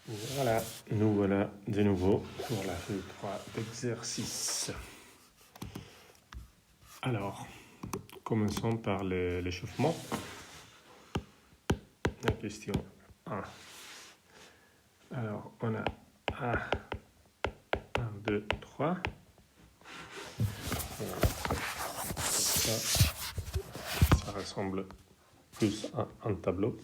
Voilà, nous voilà de nouveau pour la feuille 3 d'exercice. Alors, commençons par l'échauffement. La question 1. Alors, on a 1, 2, 3. Voilà. Ça ressemble plus à un tableau.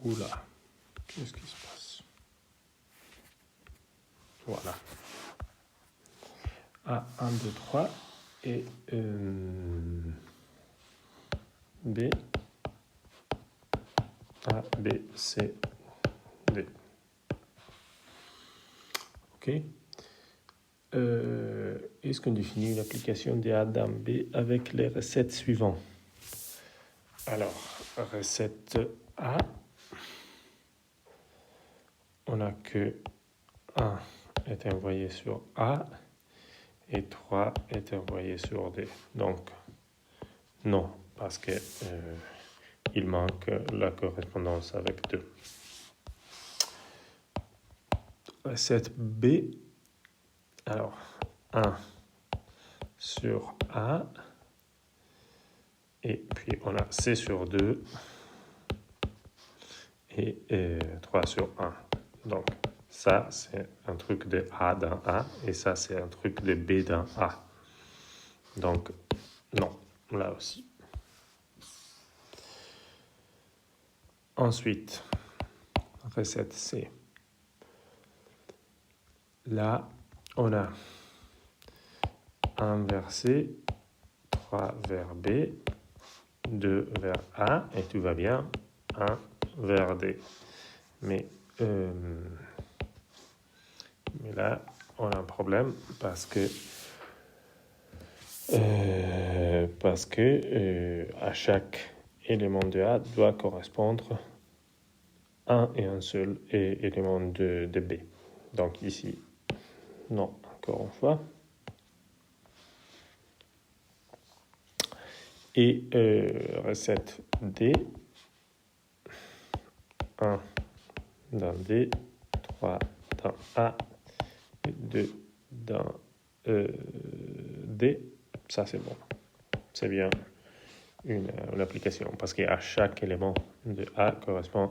Oula, qu'est-ce qui se passe? Voilà. A, 1, 2, 3 et B, A, B, C, D. Ok. Est-ce qu'on définit une application de A dans B avec les recettes suivantes? Alors, recette A, on a que 1 est envoyé sur A et 3 est envoyé sur D. Donc, non, parce que il manque la correspondance avec 2. Recette B, alors 1 sur A, et puis on a C sur 2 et 3 sur 1. Donc, ça, c'est un truc de A dans A, et ça, c'est un truc de B dans A. Donc, non, là aussi. Ensuite, recette C. Là, on a 1 vers C, 3 vers B, 2 vers A, et tout va bien, 1 vers D. Mais là, on a un problème parce que à chaque élément de A doit correspondre un et un seul élément de B. Donc ici, non, encore une fois. Et recette D, 1 dans D, 3 dans A, et 2 dans D, ça c'est bon. C'est bien une application, parce qu'à chaque élément de A correspond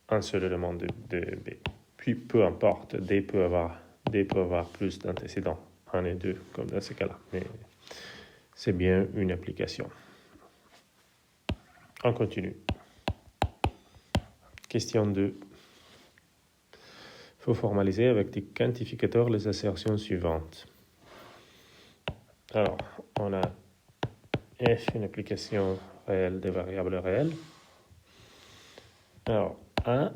un seul élément de B. Puis peu importe, D peut avoir plus d'antécédents, 1 et 2, comme dans ce cas-là. Mais c'est bien une application. On continue. Question 2. Il faut formaliser avec des quantificateurs les assertions suivantes. Alors, on a F, une application réelle des variables réelles. Alors, A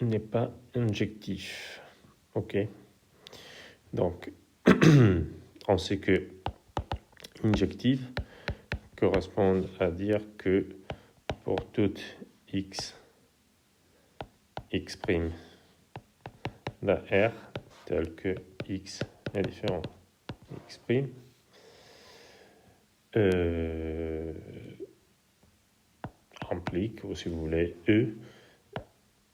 n'est pas injectif. OK. Donc, on sait que injectif correspond à dire que pour toute x prime d'un R tel que x est différent de x prime, implique, ou si vous voulez, E,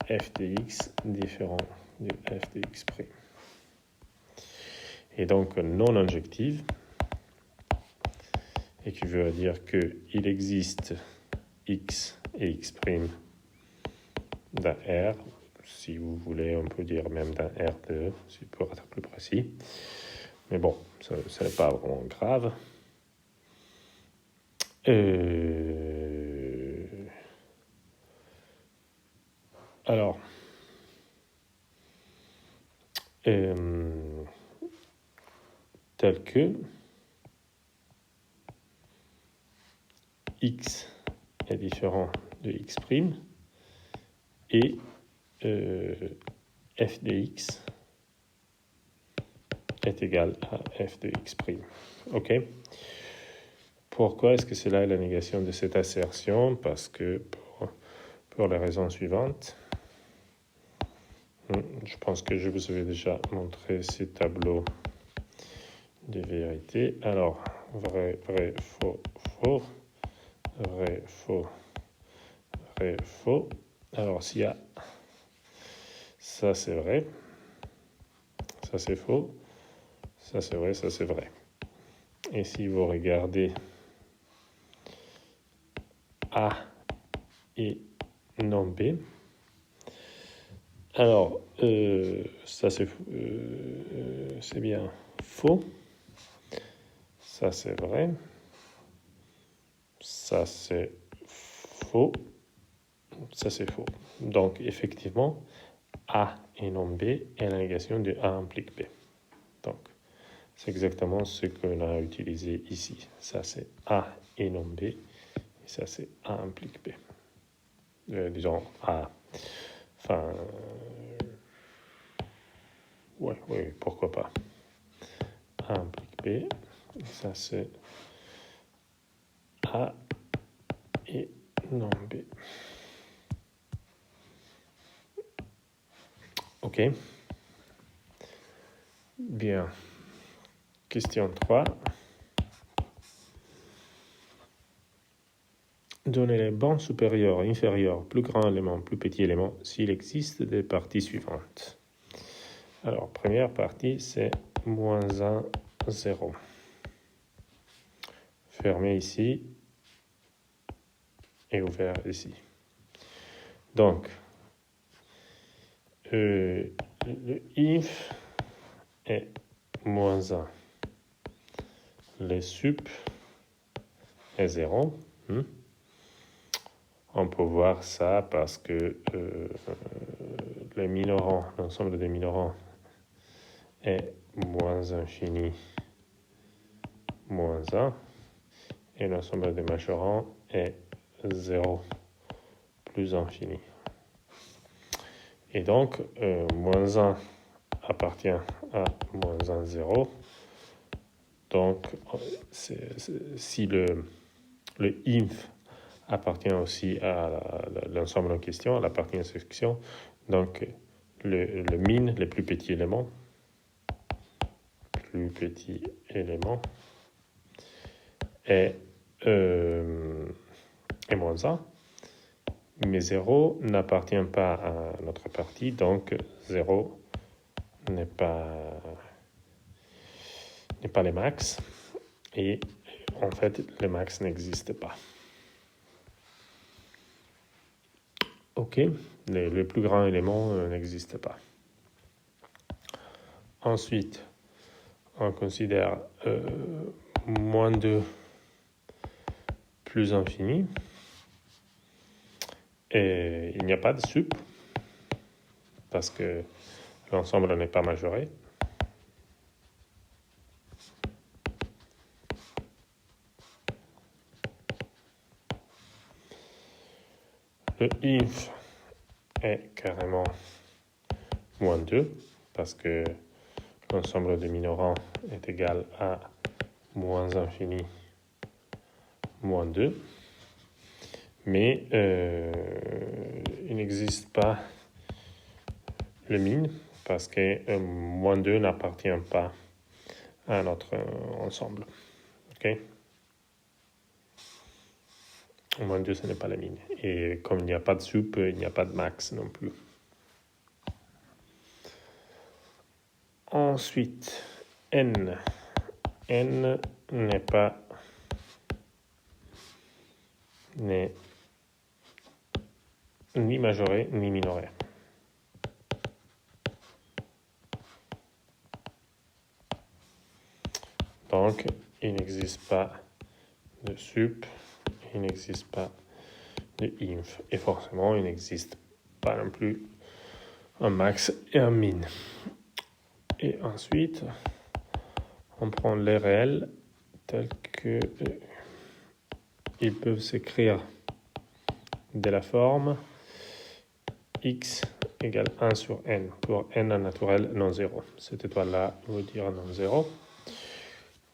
f de x différent de f de x prime. Et donc non injective, et qui veut dire qu'il existe x et x prime d'un R, si vous voulez, on peut dire même d'un R2, si pour être plus précis. Mais bon, ça n'est pas vraiment grave. Alors, tel que x est différent de x prime et f de x est égal à f de x prime. OK? Pourquoi est-ce que cela est la négation de cette assertion? Parce que pour les raisons suivantes, je pense que je vous avais déjà montré ces tableaux de vérité. Alors, vrai, vrai, faux, faux, vrai, faux, vrai, faux. Alors, s'il y a ça c'est vrai, ça c'est faux, ça c'est vrai, ça c'est vrai. Et si vous regardez A et non B, alors ça c'est bien faux, ça c'est vrai, ça c'est faux, ça c'est faux. Donc effectivement, A et non B est la négation de A implique B. Donc c'est exactement ce qu'on a utilisé ici. Ça c'est A et non B, et ça c'est A implique B. Disons A, enfin, ouais, pourquoi pas. A implique B, et ça c'est A et non B. Ok. Bien. Question 3. Donnez les bancs supérieurs, inférieurs, plus grand élément, plus petit élément, s'il existe des parties suivantes. Alors, première partie, c'est moins 1, 0. Fermé ici et ouvert ici. Donc, le if est moins 1. Les sup est 0. On peut voir ça parce que les minorants, l'ensemble des minorants est moins infini, moins 1. Et l'ensemble des majorants est 0 plus infini. Et donc, moins 1 appartient à moins 1, 0. Donc, si le inf appartient aussi à l'ensemble en question, à la partie en section, donc le min, les plus petits éléments, est moins 1. Mais 0 n'appartient pas à notre partie, donc 0 n'est pas les max. Et en fait, les max n'existent pas. Ok, les plus grands éléments n'existent pas. Ensuite, on considère moins 2 plus infini. Et il n'y a pas de sup, parce que l'ensemble n'est pas majoré. Le if est carrément moins 2, parce que l'ensemble des minorants est égal à moins infini moins 2. Mais il n'existe pas le min, parce que moins 2 n'appartient pas à notre ensemble. Ok, moins 2, ce n'est pas la min. Et comme il n'y a pas de sup, il n'y a pas de max non plus. Ensuite, n. N n'est pas ni majoré ni minoré. Donc, il n'existe pas de sup, il n'existe pas de inf. Et forcément, il n'existe pas non plus un max et un min. Et ensuite, on prend les réels tels que ils peuvent s'écrire de la forme x égale 1 sur n, pour n un naturel non zéro. Cette étoile-là veut dire non zéro.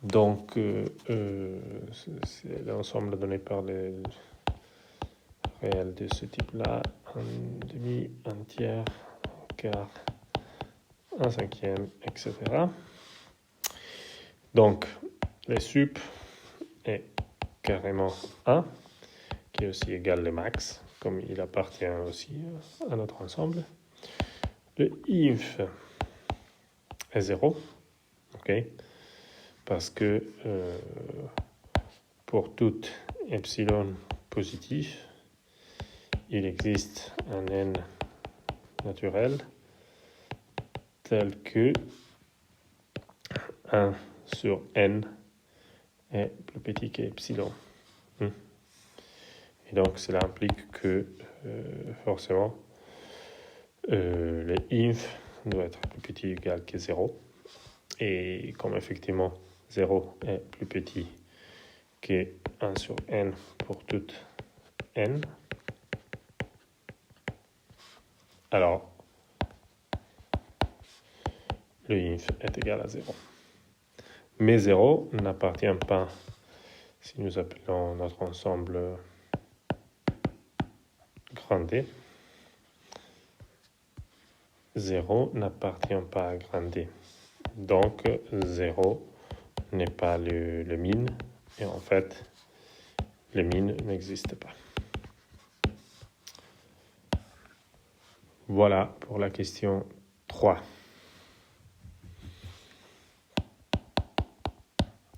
Donc, c'est l'ensemble donné par les réels de ce type-là, un demi, un tiers, un quart, un cinquième, etc. Donc, les sup est carrément 1, qui est aussi égal le max, comme il appartient aussi à notre ensemble. Le inf est 0, ok, parce que pour tout epsilon positif, il existe un n naturel tel que 1 sur n est plus petit que epsilon. Et donc cela implique que forcément le inf doit être plus petit ou égal que 0. Et comme effectivement 0 est plus petit que 1 sur n pour toute n, alors le inf est égal à 0. Mais 0 n'appartient pas, si nous appelons notre ensemble grand D, 0 n'appartient pas à grand D. Donc 0 n'est pas le min, et en fait, le min n'existe pas. Voilà pour la question 3.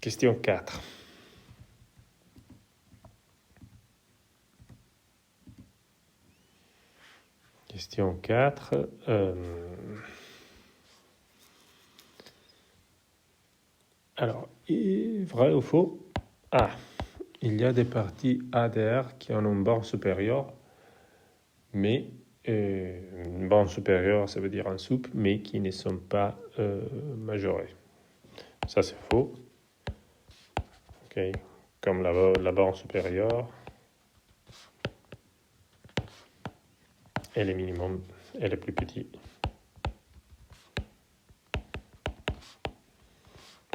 Question 4. Question 4. Alors, vrai ou faux? A. Il y a des parties ADR qui ont une borne supérieure, mais une borne supérieure, ça veut dire un souple, mais qui ne sont pas majorées. Ça, c'est faux. Okay. Comme la borne supérieure, elle est minimum, elle est plus petite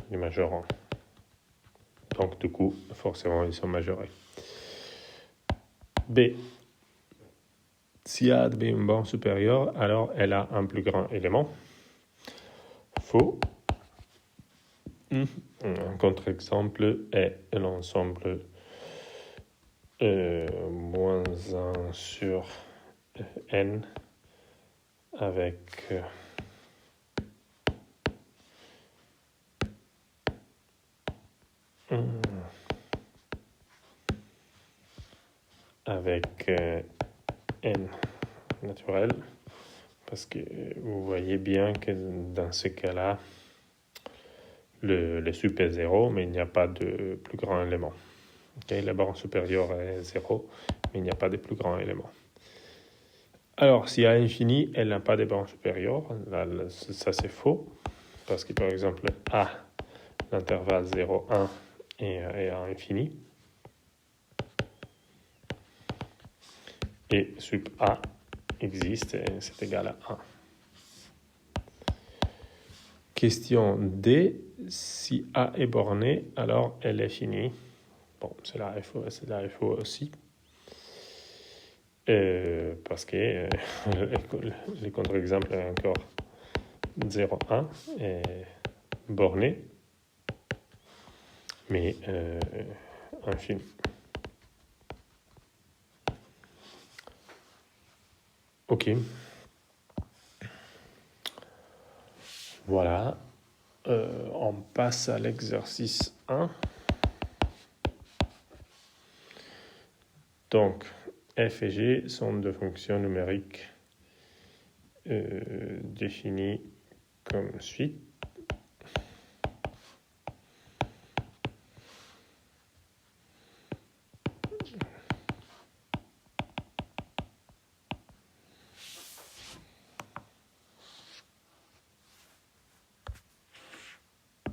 du majorant. Donc, du coup, forcément, ils sont majorés. B. Si A a une borne supérieure, alors elle a un plus grand élément. Faux. Un contre-exemple est l'ensemble moins 1 sur n avec n naturel, parce que vous voyez bien que dans ce cas-là, le sup est 0, mais il n'y a pas de plus grand élément. Okay, la borne supérieure est 0, mais il n'y a pas de plus grand élément. Alors, si A est infini, elle n'a pas de borne supérieure. Là, ça, c'est faux, parce que, par exemple, A, l'intervalle 0, 1 est à infini. Et sup A existe et c'est égal à 1. Question D. Si A est borné, alors elle est finie. Bon, cela est faux aussi. Parce que le contre-exemple est encore 0, 1 est borné, mais infini. Ok. Voilà. On passe à l'exercice 1. Donc, f et g sont deux fonctions numériques définies comme suit.